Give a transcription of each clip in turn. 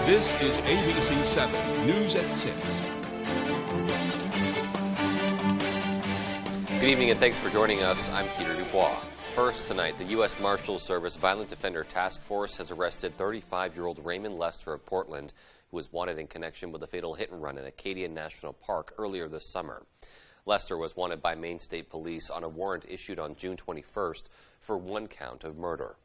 This is ABC 7 News at 6. Good evening and thanks for joining us. I'm Peter Dubois. First tonight, the U.S. Marshals Service Violent Offender Task Force has arrested 35-year-old Raymond Lester of Portland, who was wanted in connection with a fatal hit-and-run in Acadia National Park earlier this summer. Lester was wanted by Maine State Police on a warrant issued on June 21st for one count of murder.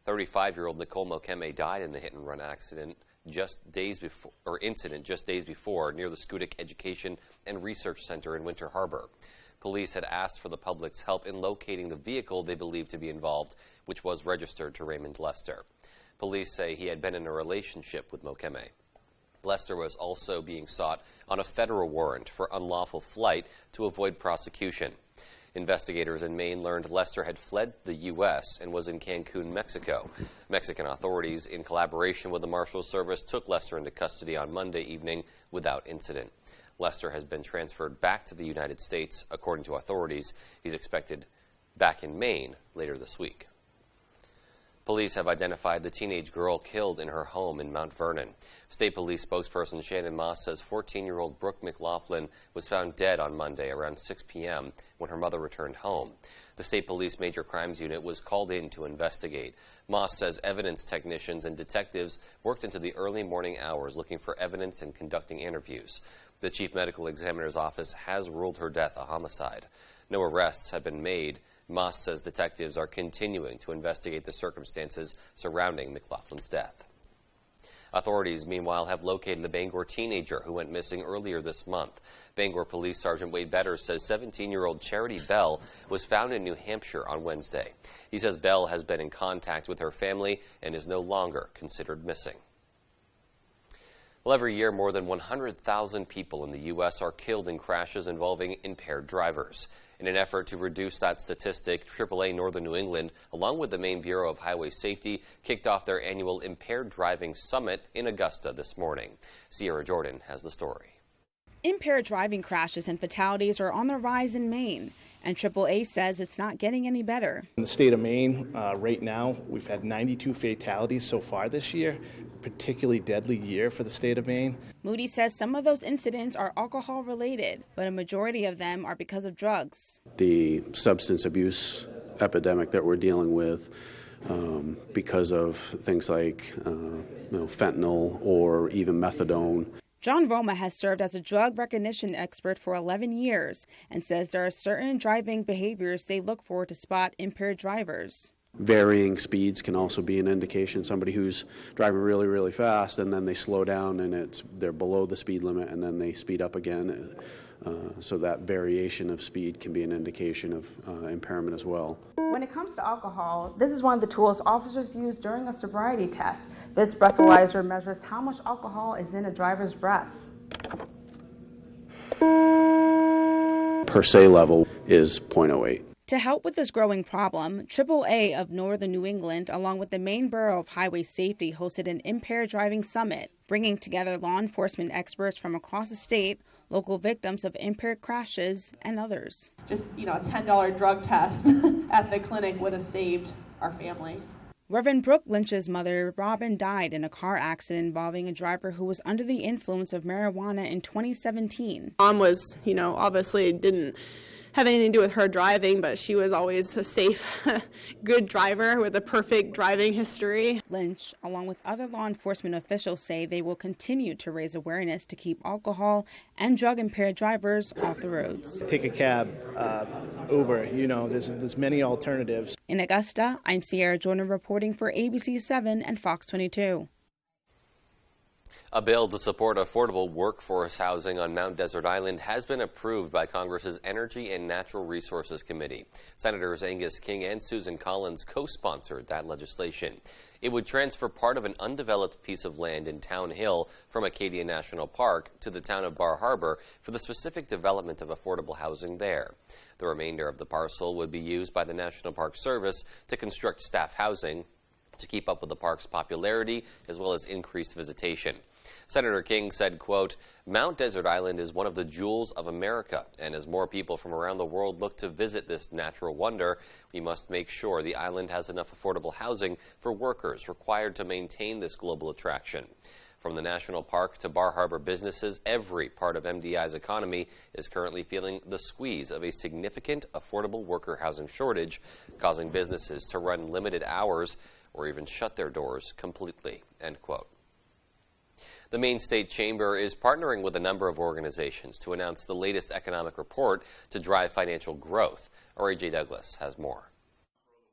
35-year-old Nicole Mokeme died in the hit-and-run incident just days before near the Schoodic Education and Research Center in Winter Harbor. Police had asked for the public's help in locating the vehicle they believed to be involved, which was registered to Raymond Lester. Police say he had been in a relationship with Mokeme. Lester was also being sought on a federal warrant for unlawful flight to avoid prosecution. Investigators in Maine learned Lester had fled the U.S. and was in Cancun, Mexico. Mexican authorities, in collaboration with the Marshals Service, took Lester into custody on Monday evening without incident. Lester has been transferred back to the United States. According to authorities, he's expected back in Maine later this week. Police have identified the teenage girl killed in her home in Mount Vernon. State Police spokesperson Shannon Moss says 14-year-old Brooke McLaughlin was found dead on Monday around 6 p.m. when her mother returned home. The State Police Major Crimes Unit was called in to investigate. Moss says evidence technicians and detectives worked into the early morning hours looking for evidence and conducting interviews. The Chief Medical Examiner's Office has ruled her death a homicide. No arrests have been made. Moss says detectives are continuing to investigate the circumstances surrounding McLaughlin's death. Authorities, meanwhile, have located the Bangor teenager who went missing earlier this month. Bangor Police Sergeant Wade Vetter says 17-year-old Charity Bell was found in New Hampshire on Wednesday. He says Bell has been in contact with her family and is no longer considered missing. Well, every year, more than 100,000 people in the U.S. are killed in crashes involving impaired drivers. In an effort to reduce that statistic, AAA Northern New England, along with the Maine Bureau of Highway Safety, kicked off their annual Impaired Driving Summit in Augusta this morning. Sierra Jordan has the story. Impaired driving crashes and fatalities are on the rise in Maine, and AAA says it's not getting any better. In the state of Maine, right now, we've had 92 fatalities so far this year, particularly deadly year for the state of Maine. Moody says some of those incidents are alcohol-related, but a majority of them are because of drugs. The substance abuse epidemic that we're dealing with because of things like fentanyl or even methadone. John Roma has served as a drug recognition expert for 11 years and says there are certain driving behaviors they look for to spot impaired drivers. Varying speeds can also be an indication. Somebody who's driving really, really fast and then they slow down and they're below the speed limit and then they speed up again. So that variation of speed can be an indication of impairment as well. When it comes to alcohol, this is one of the tools officers use during a sobriety test. This breathalyzer measures how much alcohol is in a driver's breath. Per se level is 0.08. To help with this growing problem, AAA of Northern New England, along with the Maine Bureau of Highway Safety, hosted an Impaired Driving Summit, bringing together law enforcement experts from across the state, local victims of impaired crashes, and others. Just, a $10 drug test at the clinic would have saved our families. Reverend Brooke Lynch's mother, Robin, died in a car accident involving a driver who was under the influence of marijuana in 2017. Mom was, obviously didn't have anything to do with her driving, but she was always a safe, good driver with a perfect driving history. Lynch, along with other law enforcement officials, say they will continue to raise awareness to keep alcohol and drug-impaired drivers off the roads. Take a cab, Uber, there's many alternatives. In Augusta, I'm Sierra Jordan reporting for ABC 7 and Fox 22. A bill to support affordable workforce housing on Mount Desert Island has been approved by Congress's Energy and Natural Resources Committee. Senators Angus King and Susan Collins co-sponsored that legislation. It would transfer part of an undeveloped piece of land in Town Hill from Acadia National Park to the town of Bar Harbor for the specific development of affordable housing there. The remainder of the parcel would be used by the National Park Service to construct staff housing to keep up with the park's popularity as well as increased visitation. Senator King said, quote, "Mount Desert Island is one of the jewels of America, and as more people from around the world look to visit this natural wonder, we must make sure the island has enough affordable housing for workers required to maintain this global attraction." From the national park to Bar Harbor businesses, every part of MDI's economy is currently feeling the squeeze of a significant affordable worker housing shortage, causing businesses to run limited hours or even shut their doors completely, end quote. The Maine State Chamber is partnering with a number of organizations to announce the latest economic report to drive financial growth. Or A.J. Douglas has more.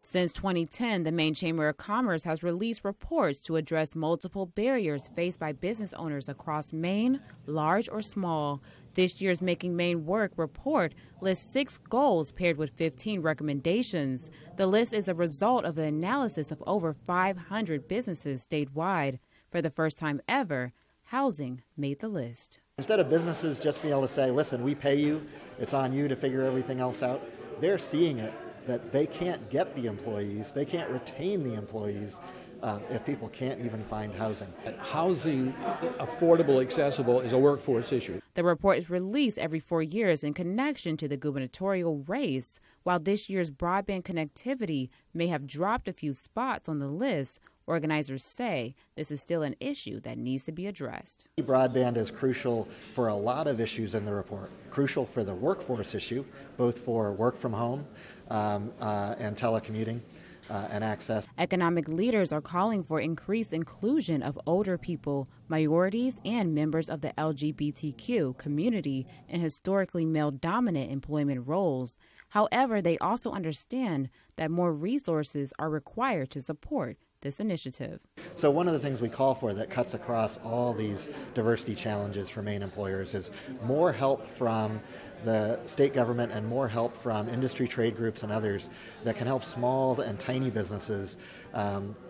Since 2010, the Maine Chamber of Commerce has released reports to address multiple barriers faced by business owners across Maine, large or small. This year's Making Maine Work report lists 6 goals paired with 15 recommendations. The list is a result of an analysis of over 500 businesses statewide. For the first time ever, housing made the list. Instead of businesses just being able to say, listen, we pay you, it's on you to figure everything else out, they're seeing it that they can't get the employees, they can't retain the employees if people can't even find housing. Housing, affordable, accessible, is a workforce issue. The report is released every 4 years in connection to the gubernatorial race. While this year's broadband connectivity may have dropped a few spots on the list, organizers say this is still an issue that needs to be addressed. Broadband is crucial for a lot of issues in the report. Crucial for the workforce issue, both for work from home and telecommuting and access. Economic leaders are calling for increased inclusion of older people, minorities, and members of the LGBTQ community in historically male-dominant employment roles. However, they also understand that more resources are required to support this initiative. So one of the things we call for that cuts across all these diversity challenges for Maine employers is more help from the state government and more help from industry trade groups and others that can help small and tiny businesses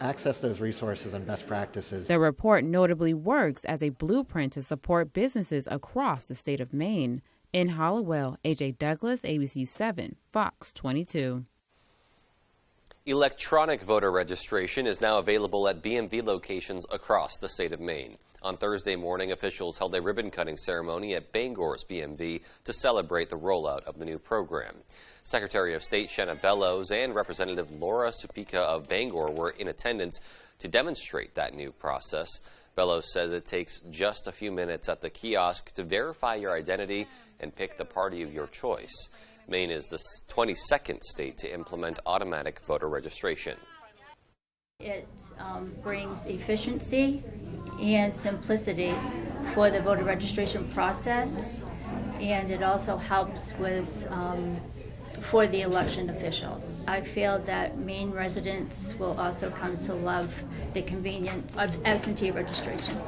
access those resources and best practices. The report notably works as a blueprint to support businesses across the state of Maine. In Hollowell, A.J. Douglas, ABC 7, Fox 22. Electronic voter registration is now available at BMV locations across the state of Maine. On Thursday morning, officials held a ribbon-cutting ceremony at Bangor's BMV to celebrate the rollout of the new program. Secretary of State Shanna Bellows and Representative Laura Supika of Bangor were in attendance to demonstrate that new process. Bellows says it takes just a few minutes at the kiosk to verify your identity and pick the party of your choice. Maine is the 22nd state to implement automatic voter registration. It brings efficiency and simplicity for the voter registration process, and it also helps with for the election officials. I feel that Maine residents will also come to love the convenience of absentee registration.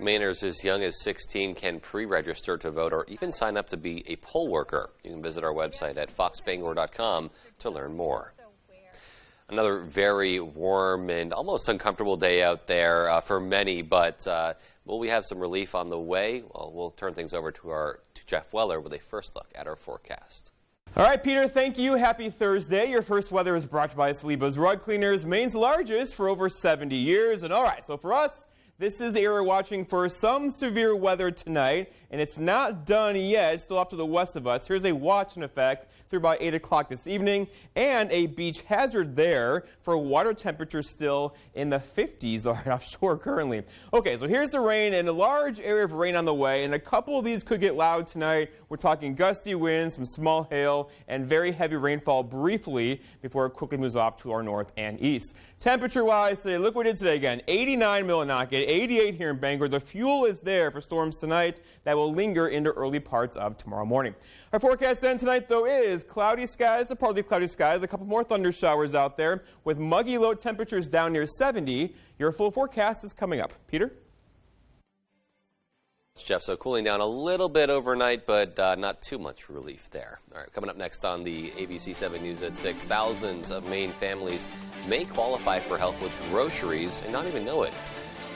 Mainers as young as 16 can pre-register to vote or even sign up to be a poll worker. You can visit our website at foxbangor.com to learn more. Another very warm and almost uncomfortable day out there for many, but will we have some relief on the way? Well, we'll turn things over to Jeff Weller with a first look at our forecast. All right, Peter, thank you. Happy Thursday. Your first weather is brought to you by Saliba's Rug Cleaners, Maine's largest for over 70 years. And all right, so for us, this is the area watching for some severe weather tonight, and it's not done yet. It's still off to the west of us. Here's a watch in effect through about 8 o'clock this evening, and a beach hazard there for water temperatures still in the 50s right offshore currently. Okay, so here's the rain, and a large area of rain on the way, and a couple of these could get loud tonight. We're talking gusty winds, some small hail, and very heavy rainfall briefly before it quickly moves off to our north and east. Temperature-wise today, look what we did today again. 89 Millinocket, 88 here in Bangor. The fuel is there for storms tonight that will linger into early parts of tomorrow morning. Our forecast then tonight, though, is cloudy skies, partly cloudy skies, a couple more thunder showers out there with muggy low temperatures down near 70. Your full forecast is coming up. Peter? Jeff, so cooling down a little bit overnight, but not too much relief there. All right, coming up next on the ABC 7 News at 6, thousands of Maine families may qualify for help with groceries and not even know it.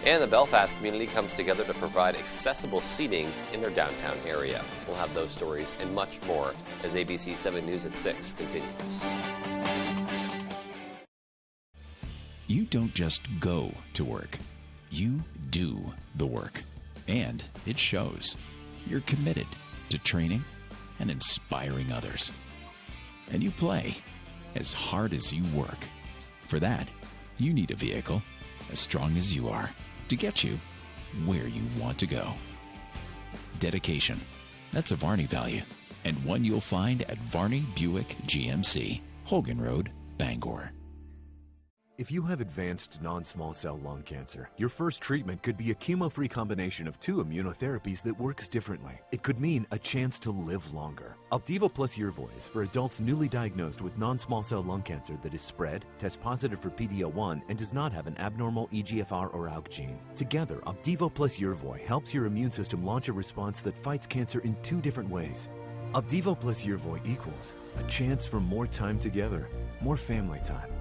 And the Belfast community comes together to provide accessible seating in their downtown area. We'll have those stories and much more as ABC 7 News at 6 continues. You don't just go to work. You do the work. And it shows. You're committed to training and inspiring others. And you play as hard as you work. For that, you need a vehicle as strong as you are to get you where you want to go. Dedication. That's a Varney value, and one you'll find at Varney Buick GMC, Hogan Road, Bangor. If you have advanced non-small cell lung cancer, your first treatment could be a chemo-free combination of 2 immunotherapies that works differently. It could mean a chance to live longer. Opdivo plus Yervoy is for adults newly diagnosed with non-small cell lung cancer that is spread, tests positive for PD-L1, and does not have an abnormal EGFR or ALK gene. Together, Opdivo plus Yervoy helps your immune system launch a response that fights cancer in 2 different ways. Opdivo plus Yervoy equals a chance for more time together, more family time,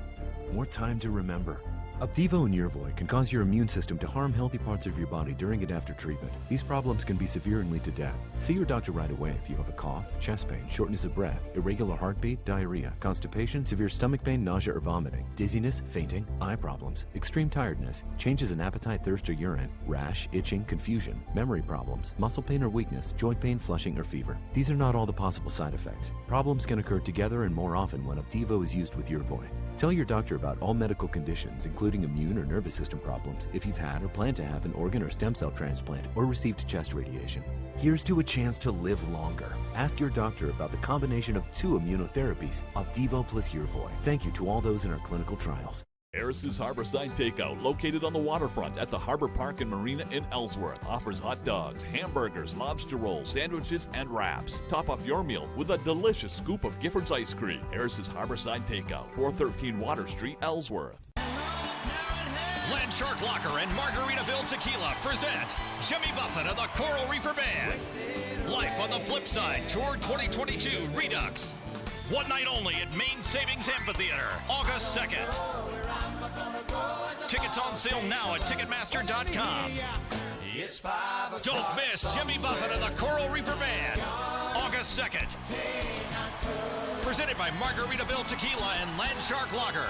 more time to remember. Opdivo and Yervoy can cause your immune system to harm healthy parts of your body during and after treatment. These problems can be severe and lead to death. See your doctor right away if you have a cough, chest pain, shortness of breath, irregular heartbeat, diarrhea, constipation, severe stomach pain, nausea or vomiting, dizziness, fainting, eye problems, extreme tiredness, changes in appetite, thirst or urine, rash, itching, confusion, memory problems, muscle pain or weakness, joint pain, flushing or fever. These are not all the possible side effects. Problems can occur together and more often when Opdivo is used with Yervoy. Tell your doctor about all medical conditions, including immune or nervous system problems, if you've had or plan to have an organ or stem cell transplant or received chest radiation. Here's to a chance to live longer. Ask your doctor about the combination of 2 immunotherapies, Opdivo plus Yervoy. Thank you to all those in our clinical trials. Harris's Harborside Takeout, located on the waterfront at the Harbor Park and Marina in Ellsworth, offers hot dogs, hamburgers, lobster rolls, sandwiches, and wraps. Top off your meal with a delicious scoop of Gifford's ice cream. Harris's Harborside Takeout, 413 Water Street, Ellsworth. Land Shark Locker and Margaritaville Tequila present Jimmy Buffett of the Coral Reefer Band. Life on the Flip Side Tour 2022 Redux. One night only at Main Savings Amphitheater, August 2nd. Tickets on sale now at Ticketmaster.com. Don't miss Jimmy Buffett and the Coral Reefer Band, August 2nd. Presented by Margaritaville Tequila and Land Shark Lager.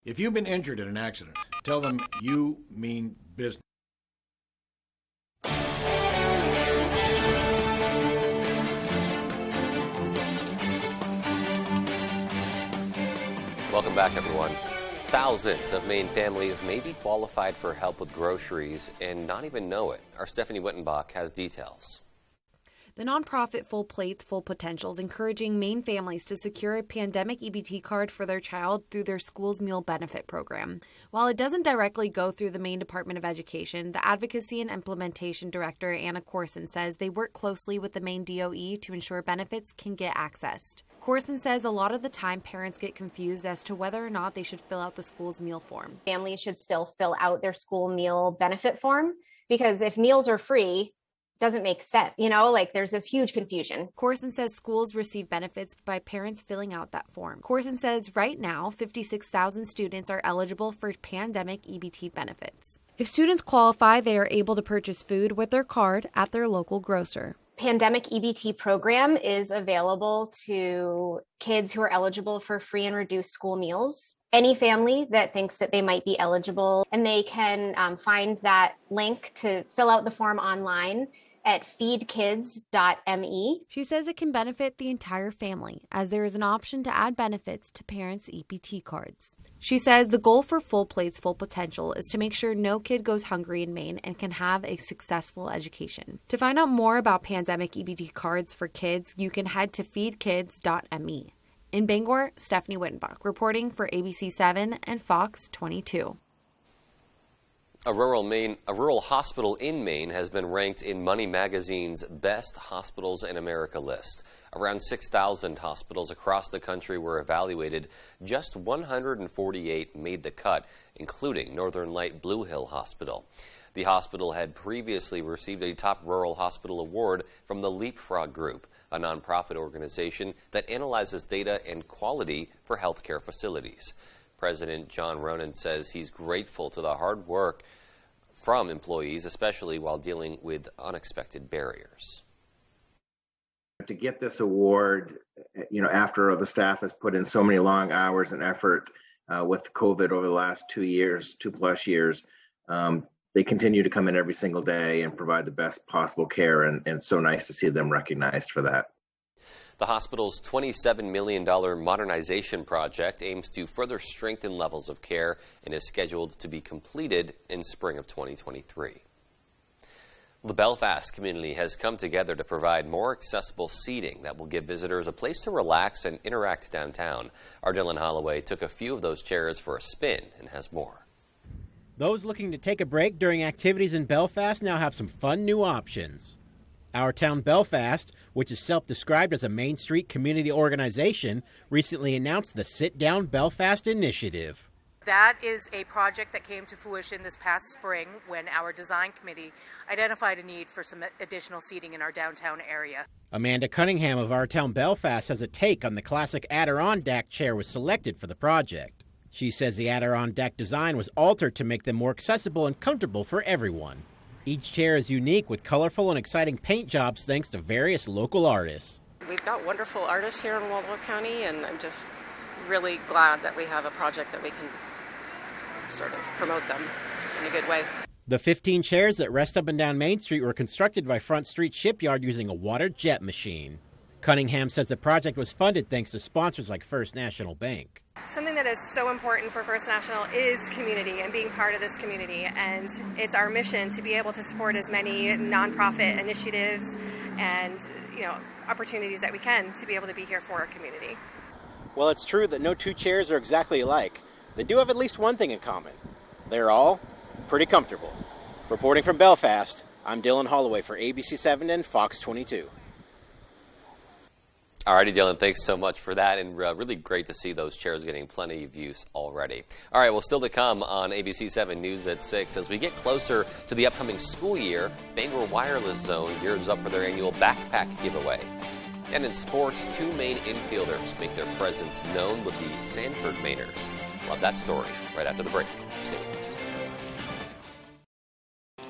If you've been injured in an accident, tell them you mean business. Welcome back, everyone. Thousands of Maine families may be qualified for help with groceries and not even know it. Our Stephanie Wittenbach has details. The nonprofit Full Plates, Full Potential is encouraging Maine families to secure a pandemic EBT card for their child through their school's meal benefit program. While it doesn't directly go through the Maine Department of Education, the Advocacy and Implementation Director, Anna Corson, says they work closely with the Maine DOE to ensure benefits can get accessed. Corson says a lot of the time parents get confused as to whether or not they should fill out the school's meal form. Families should still fill out their school meal benefit form because if meals are free, doesn't make sense. There's this huge confusion. Corson says schools receive benefits by parents filling out that form. Corson says right now, 56,000 students are eligible for pandemic EBT benefits. If students qualify, they are able to purchase food with their card at their local grocer. Pandemic EBT program is available to kids who are eligible for free and reduced school meals. Any family that thinks that they might be eligible, and they can find that link to fill out the form online at feedkids.me. She says it can benefit the entire family, as there is an option to add benefits to parents' EBT cards. She says the goal for Full Plates, Full Potential is to make sure no kid goes hungry in Maine and can have a successful education. To find out more about pandemic EBT cards for kids, you can head to feedkids.me. In Bangor, Stephanie Wittenbach reporting for ABC 7 and Fox 22. A rural hospital in Maine has been ranked in Money Magazine's Best Hospitals in America list. Around 6,000 hospitals across the country were evaluated. Just 148 made the cut, including Northern Light Blue Hill Hospital. The hospital had previously received a Top Rural Hospital Award from the Leapfrog Group, a nonprofit organization that analyzes data and quality for healthcare facilities. President John Ronan says he's grateful to the hard work from employees, especially while dealing with unexpected barriers. To get this award, after the staff has put in so many long hours and effort with COVID over the last 2+ years, they continue to come in every single day and provide the best possible care, and it's so nice to see them recognized for that. The hospital's $27 million modernization project aims to further strengthen levels of care and is scheduled to be completed in spring of 2023. The Belfast community has come together to provide more accessible seating that will give visitors a place to relax and interact downtown. Our Dylan Holloway took a few of those chairs for a spin and has more. Those looking to take a break during activities in Belfast now have some fun new options. Our Town Belfast, which is self-described as a Main Street community organization, recently announced the Sit Down Belfast initiative. That is a project that came to fruition this past spring when our design committee identified a need for some additional seating in our downtown area. Amanda Cunningham of Our Town Belfast has a take on the classic Adirondack chair was selected for the project. She says the Adirondack design was altered to make them more accessible and comfortable for everyone. Each chair is unique with colorful and exciting paint jobs thanks to various local artists. We've got wonderful artists here in Waldorf County, and I'm just really glad that we have a project that we can sort of promote them in a good way. The 15 chairs that rest up and down Main Street were constructed by Front Street Shipyard using a water jet machine. Cunningham says the project was funded thanks to sponsors like First National Bank. Something that is so important for First National is community and being part of this community. And it's our mission to be able to support as many nonprofit initiatives and, opportunities that we can to be able to be here for our community. Well, it's true that no two chairs are exactly alike. They do have at least one thing in common. They're all pretty comfortable. Reporting from Belfast, I'm Dylan Holloway for ABC7 and Fox 22. All righty, Dylan, thanks so much for that, and really great to see those chairs getting plenty of use already. All right, well, still to come on ABC 7 News at 6. As we get closer to the upcoming school year, Bangor Wireless Zone gears up for their annual backpack giveaway. And in sports, two Maine infielders make their presence known with the Sanford Mainers. We'll have that story right after the break. Stay with us.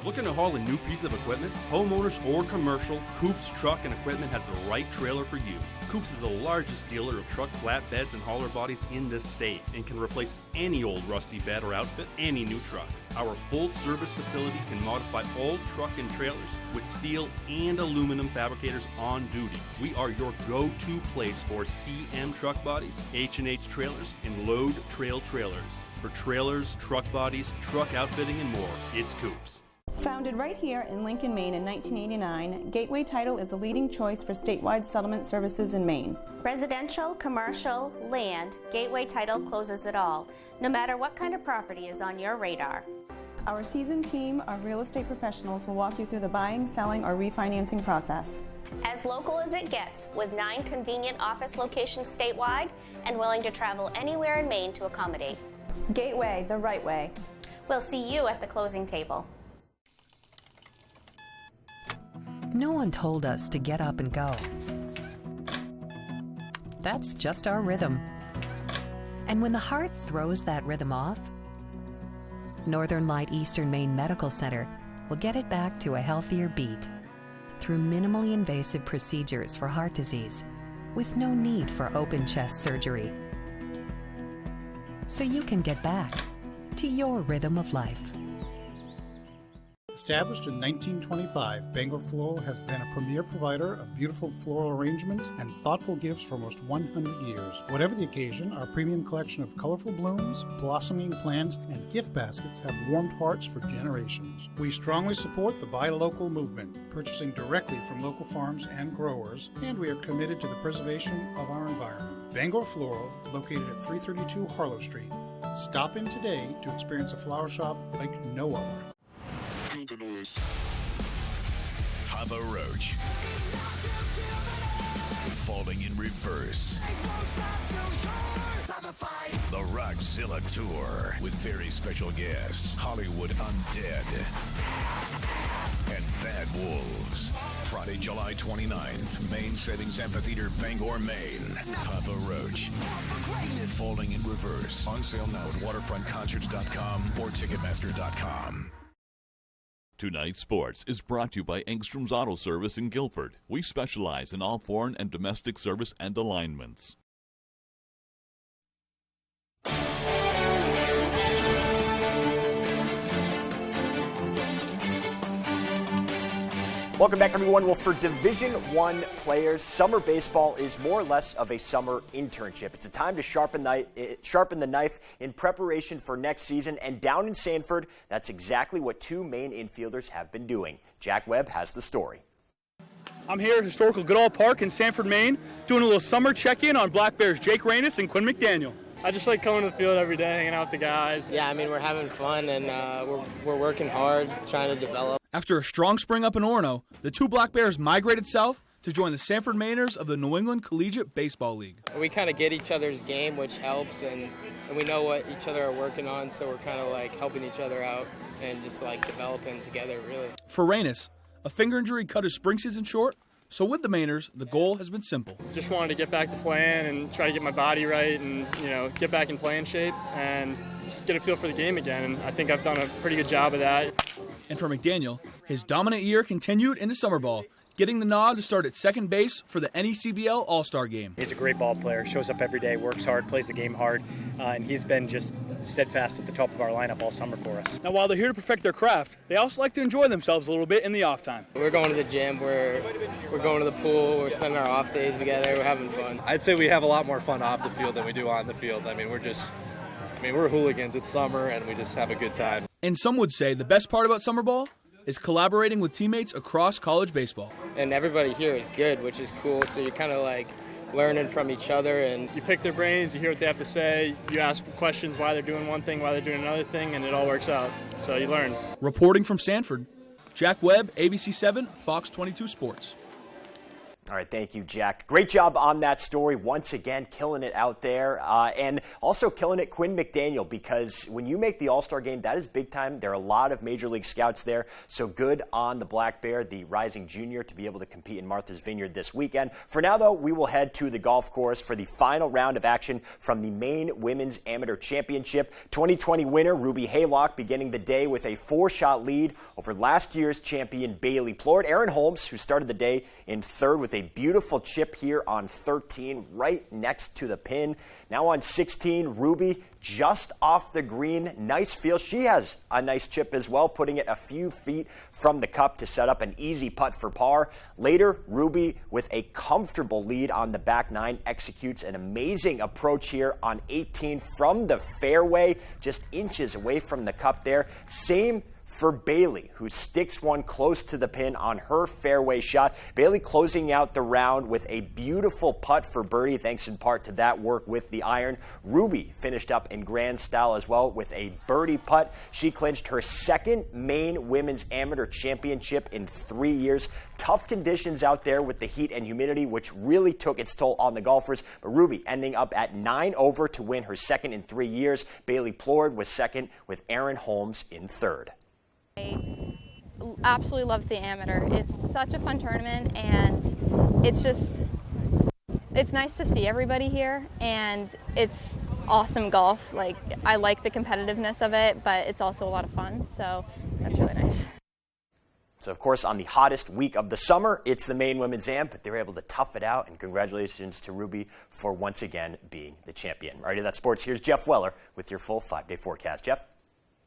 Looking to haul a new piece of equipment? Homeowners or commercial, Coops Truck and Equipment has the right trailer for you. Coops is the largest dealer of truck flatbeds and hauler bodies in the state and can replace any old rusty bed or outfit any new truck. Our full-service facility can modify all truck and trailers with steel and aluminum fabricators on duty. We are your go-to place for CM truck bodies, H&H trailers, and load trail trailers. For trailers, truck bodies, truck outfitting, and more, it's Coops. Founded right here in Lincoln, Maine in 1989, Gateway Title is the leading choice for statewide settlement services in Maine. Residential, commercial, land, Gateway Title closes it all, no matter what kind of property is on your radar. Our seasoned team of real estate professionals will walk you through the buying, selling, or refinancing process. As local as it gets, with 9 convenient office locations statewide and willing to travel anywhere in Maine to accommodate. Gateway, the right way. We'll see you at the closing table. No one told us to get up and go. That's just our rhythm. And when the heart throws that rhythm off, Northern Light Eastern Maine Medical Center will get it back to a healthier beat through minimally invasive procedures for heart disease with no need for open chest surgery. So you can get back to your rhythm of life. Established in 1925, Bangor Floral has been a premier provider of beautiful floral arrangements and thoughtful gifts for almost 100 years. Whatever the occasion, our premium collection of colorful blooms, blossoming plants, and gift baskets have warmed hearts for generations. We strongly support the Buy Local movement, purchasing directly from local farms and growers, and we are committed to the preservation of our environment. Bangor Floral, located at 332 Harlow Street. Stop in today to experience a flower shop like no other. Papa Roach. Falling in reverse. The Rockzilla Tour with very special guests, Hollywood Undead and Bad Wolves. Friday, July 29th, Maine Savings Amphitheater, Bangor, Maine. Papa Roach. Falling in reverse. On sale now at waterfrontconcerts.com or ticketmaster.com. Tonight's Sports is brought to you by Engstrom's Auto Service in Guilford. We specialize in all foreign and domestic service and alignments. Welcome back, everyone. Well, for Division I players, summer baseball is more or less of a summer internship. It's a time to sharpen the knife in preparation for next season. And down in Sanford, that's exactly what two Maine infielders have been doing. Jack Webb has the story. I'm here at historical Goodall Park in Sanford, Maine, doing a little summer check-in on Black Bears Jake Rainis and Quinn McDaniel. I just like coming to the field every day, hanging out with the guys. Yeah, I mean, we're having fun, and we're working hard, trying to develop. After a strong spring up in Orono, the two Black Bears migrated south to join the Sanford Mainers of the New England Collegiate Baseball League. We kind of get each other's game, which helps, and we know what each other are working on, so we're kind of like helping each other out and just like developing together, really. For Rainis, a finger injury cut his spring season short, so with the Mainers, the goal has been simple. Just wanted to get back to playing and try to get my body right and, get back in playing shape and just get a feel for the game again. And I think I've done a pretty good job of that. And for McDaniel, his dominant year continued into summer ball, getting the nod to start at second base for the NECBL All-Star Game. He's a great ball player, shows up every day, works hard, plays the game hard, and he's been just steadfast at the top of our lineup all summer for us. Now, while they're here to perfect their craft, they also like to enjoy themselves a little bit in the off time. We're going to the gym, we're going to the pool, we're spending our off days together, we're having fun. I'd say we have a lot more fun off the field than we do on the field. I mean, we're hooligans. It's summer, and we just have a good time. And some would say the best part about summer ball is collaborating with teammates across college baseball. And everybody here is good, which is cool, so you're kind of like learning from each other. And you pick their brains, you hear what they have to say, you ask questions why they're doing one thing, why they're doing another thing, and it all works out. So you learn. Reporting from Sanford, Jack Webb, ABC 7, Fox 22 Sports. All right, thank you, Jack. Great job on that story. Once again, killing it out there. And also killing it, Quinn McDaniel, because when you make the All-Star game, that is big time. There are a lot of Major League scouts there. So good on the Black Bear, the rising junior, to be able to compete in Martha's Vineyard this weekend. For now, though, we will head to the golf course for the final round of action from the Maine Women's Amateur Championship. 2020 winner Ruby Haylock beginning the day with a 4-shot lead over last year's champion Bailey Plord. Aaron Holmes, who started the day in third with a beautiful chip here on 13, right next to the pin. Now on 16, Ruby just off the green. Nice feel. She has a nice chip as well, putting it a few feet from the cup to set up an easy putt for par. Later, Ruby, with a comfortable lead on the back nine, executes an amazing approach here on 18 from the fairway, just inches away from the cup there. Same for Bailey, who sticks one close to the pin on her fairway shot. Bailey closing out the round with a beautiful putt for birdie, thanks in part to that work with the iron. Ruby finished up in grand style as well with a birdie putt. She clinched her second Maine Women's Amateur Championship in 3 years. Tough conditions out there with the heat and humidity, which really took its toll on the golfers. But Ruby ending up at 9 over to win her second in 3 years. Bailey Plord was second with Aaron Holmes in third. I absolutely love the amateur. It's such a fun tournament, and it's nice to see everybody here, and it's awesome golf. Like, I like the competitiveness of it, but it's also a lot of fun, so that's really nice. So, of course, on the hottest week of the summer, it's the Maine Women's Am, but they're able to tough it out, and congratulations to Ruby for once again being the champion. All right, that's sports. Here's Jeff Weller with your full 5-day forecast. Jeff?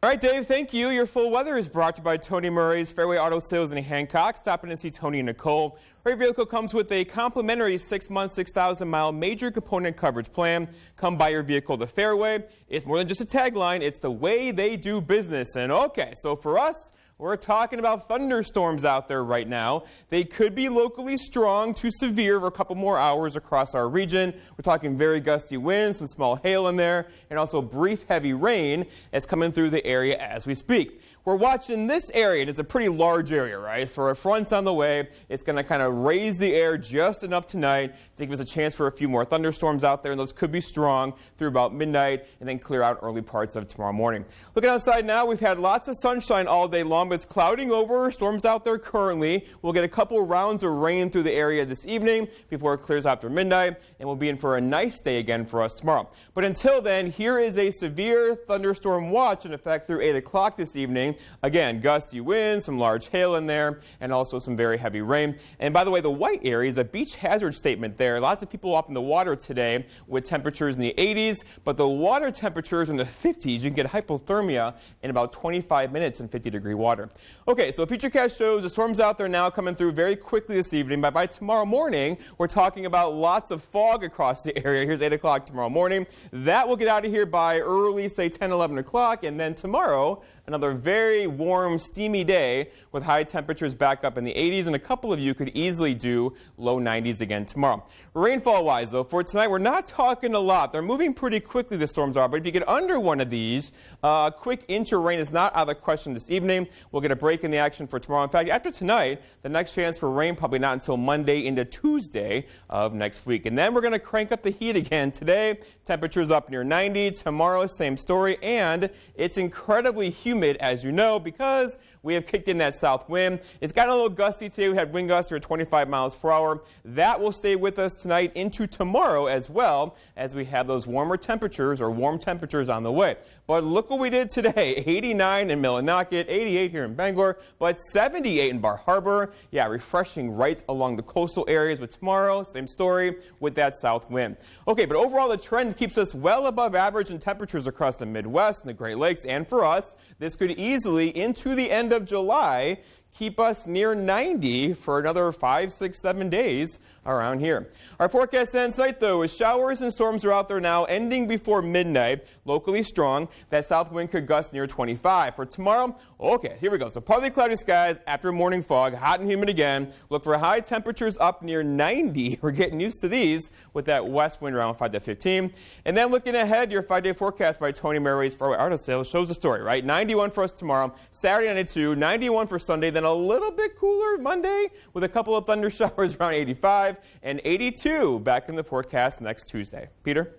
All right, Dave, thank you. Your full weather is brought to you by Tony Murray's Fairway Auto Sales in Hancock. Stop in and see Tony and Nicole. Your vehicle comes with a complimentary 6-month, 6,000-mile major component coverage plan. Come buy your vehicle the Fairway. It's more than just a tagline. It's the way they do business. And okay, so for us, we're talking about thunderstorms out there right now. They could be locally strong to severe for a couple more hours across our region. We're talking very gusty winds, some small hail in there, and also brief heavy rain that's coming through the area as we speak. We're watching this area, and it's a pretty large area, right? For a front's on the way, it's going to kind of raise the air just enough tonight to give us a chance for a few more thunderstorms out there, and those could be strong through about midnight and then clear out early parts of tomorrow morning. Looking outside now, we've had lots of sunshine all day long, but it's clouding over. Storms out there currently. We'll get a couple rounds of rain through the area this evening before it clears after midnight, and we'll be in for a nice day again for us tomorrow. But until then, here is a severe thunderstorm watch in effect through 8 o'clock this evening. Again, gusty winds, some large hail in there, and also some very heavy rain. And by the way, the white area is a beach hazard statement there. Lots of people up in the water today with temperatures in the 80s, but the water temperatures are in the 50s. You can get hypothermia in about 25 minutes in 50-degree water. water. Okay, so Futurecast shows the storms out there now coming through very quickly this evening. By tomorrow morning, we're talking about lots of fog across the area. Here's 8 o'clock tomorrow morning. That will get out of here by early, say 10, 11 o'clock. And then tomorrow, another very warm, steamy day with high temperatures back up in the 80s. And a couple of you could easily do low 90s again tomorrow. Rainfall-wise, though, for tonight, we're not talking a lot. They're moving pretty quickly, the storms are. But if you get under one of these, a quick inch of rain is not out of the question this evening. We'll get a break in the action for tomorrow. In fact, after tonight, the next chance for rain probably not until Monday into Tuesday of next week. And then we're going to crank up the heat again today. Temperatures up near 90. Tomorrow, same story. And it's incredibly humid, as you know, because we have kicked in that south wind. It's gotten a little gusty today. We had wind gusts at 25 miles per hour. That will stay with us tonight into tomorrow as well, as we have those warmer temperatures or warm temperatures on the way. But look what we did today. 89 in Millinocket, 88 here in Bangor, but 78 in Bar Harbor. Yeah, refreshing right along the coastal areas. But tomorrow, same story with that south wind. Okay, but overall the trend keeps us well above average in temperatures across the Midwest and the Great Lakes. And for us, this could easily, into the end of July, keep us near 90 for another 5, 6, 7 days around here. Our forecast ends tonight, though, as showers and storms are out there now, ending before midnight, locally strong. That south wind could gust near 25. For tomorrow, okay, here we go. So partly cloudy skies after morning fog, hot and humid again. Look for high temperatures up near 90. We're getting used to these with that west wind around 5 to 15. And then looking ahead, your 5-day forecast by Tony Mary's Fairway Auto Sales shows the story, right? 91 for us tomorrow, Saturday 92, 91 for Sunday, then a little bit cooler Monday with a couple of thunder showers around 85, and 82 back in the forecast next Tuesday. Peter?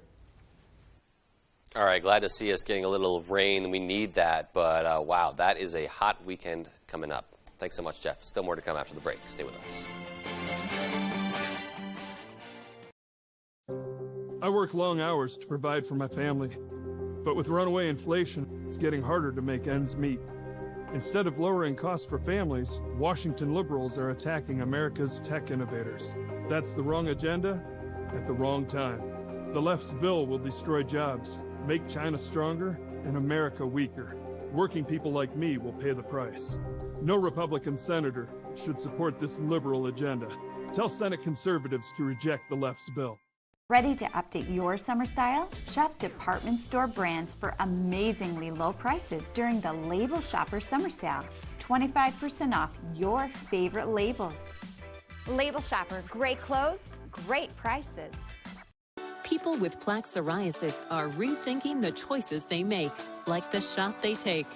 All right, glad to see us getting a little rain. We need that, but wow, that is a hot weekend coming up. Thanks so much, Jeff. Still more to come after the break. Stay with us. I work long hours to provide for my family, but with runaway inflation, it's getting harder to make ends meet. Instead of lowering costs for families, Washington liberals are attacking America's tech innovators. That's the wrong agenda at the wrong time. The left's bill will destroy jobs, make China stronger, and America weaker. Working people like me will pay the price. No Republican senator should support this liberal agenda. Tell Senate conservatives to reject the left's bill. Ready to update your summer style? Shop department store brands for amazingly low prices during the Label Shopper Summer Sale. 25% off your favorite labels. Label Shopper, great clothes, great prices. People with plaque psoriasis are rethinking the choices they make, like the shot they take,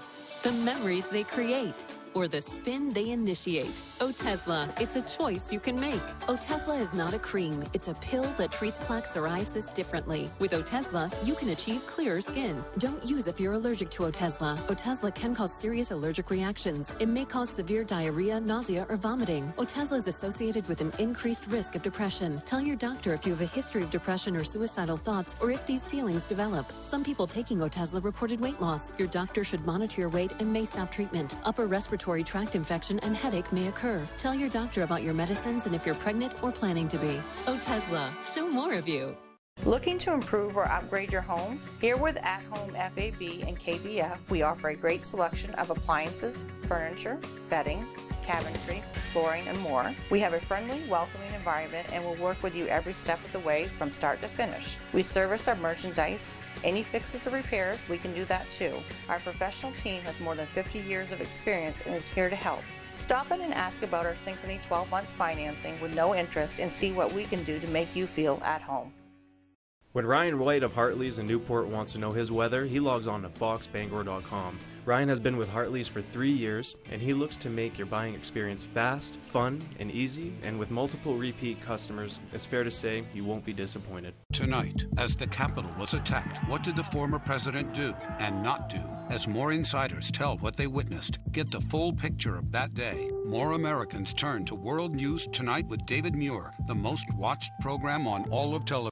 the memories they create, or the spin they initiate. Otezla, it's a choice you can make. Otezla is not a cream, it's a pill that treats plaque psoriasis differently. With Otezla, you can achieve clearer skin. Don't use if you're allergic to Otezla. Otezla can cause serious allergic reactions. It may cause severe diarrhea, nausea, or vomiting. Otezla is associated with an increased risk of depression. Tell your doctor if you have a history of depression or suicidal thoughts, or if these feelings develop. Some people taking Otezla reported weight loss. Your doctor should monitor your weight and may stop treatment. Upper respiratory tract infection and headache may occur. Tell your doctor about your medicines and if you're pregnant or planning to be. Otezla, show more of you. Looking to improve or upgrade your home? Here with At Home FAB and KBF, we offer a great selection of appliances, furniture, bedding, cabinetry, flooring, and more. We have a friendly, welcoming environment and will work with you every step of the way from start to finish. We service our merchandise. Any fixes or repairs, we can do that too. Our professional team has more than 50 years of experience and is here to help. Stop in and ask about our Synchrony 12 months financing with no interest and see what we can do to make you feel at home. When Ryan White of Hartley's in Newport wants to know his weather, he logs on to foxbangor.com. Ryan has been with Hartley's for 3 years, and he looks to make your buying experience fast, fun, and easy, and with multiple repeat customers, it's fair to say you won't be disappointed. Tonight, as the Capitol was attacked, what did the former president do and not do? As more insiders tell what they witnessed, get the full picture of that day. More Americans turn to World News Tonight with David Muir, the most watched program on all of television.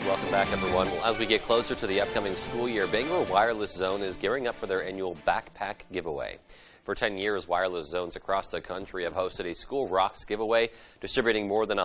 Welcome back, everyone. Well, as we get closer to the upcoming school year, Bangor Wireless Zone is gearing up for their annual backpack giveaway. For 10 years, wireless zones across the country have hosted a School Rocks giveaway, distributing more than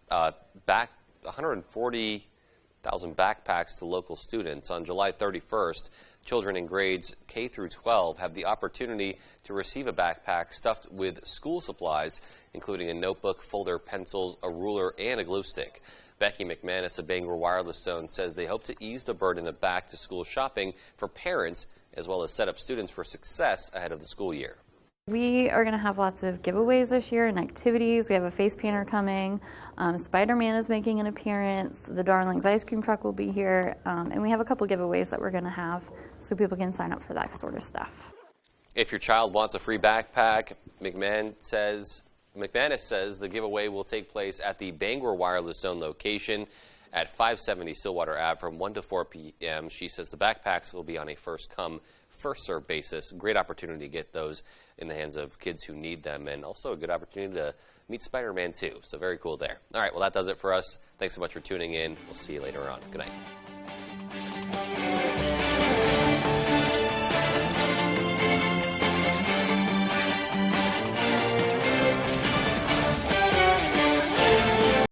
140,000 backpacks to local students. On July 31st, children in grades K through 12 have the opportunity to receive a backpack stuffed with school supplies, including a notebook, folder, pencils, a ruler, and a glue stick. Becky McManus of Bangor Wireless Zone says they hope to ease the burden of back-to-school shopping for parents, as well as set up students for success ahead of the school year. We are going to have lots of giveaways this year and activities. We have a face painter coming. Spider-Man is making an appearance. The Darlings ice cream truck will be here. And we have a couple giveaways that we're going to have so people can sign up for that sort of stuff. If your child wants a free backpack, McManus says the giveaway will take place at the Bangor Wireless Zone location at 570 Stillwater Ave from 1 to 4 p.m. She says the backpacks will be on a first-come, first-served basis. Great opportunity to get those in the hands of kids who need them, and also a good opportunity to meet Spider-Man too. So very cool there. All right, well, that does it for us. Thanks so much for tuning in. We'll see you later on. Good night.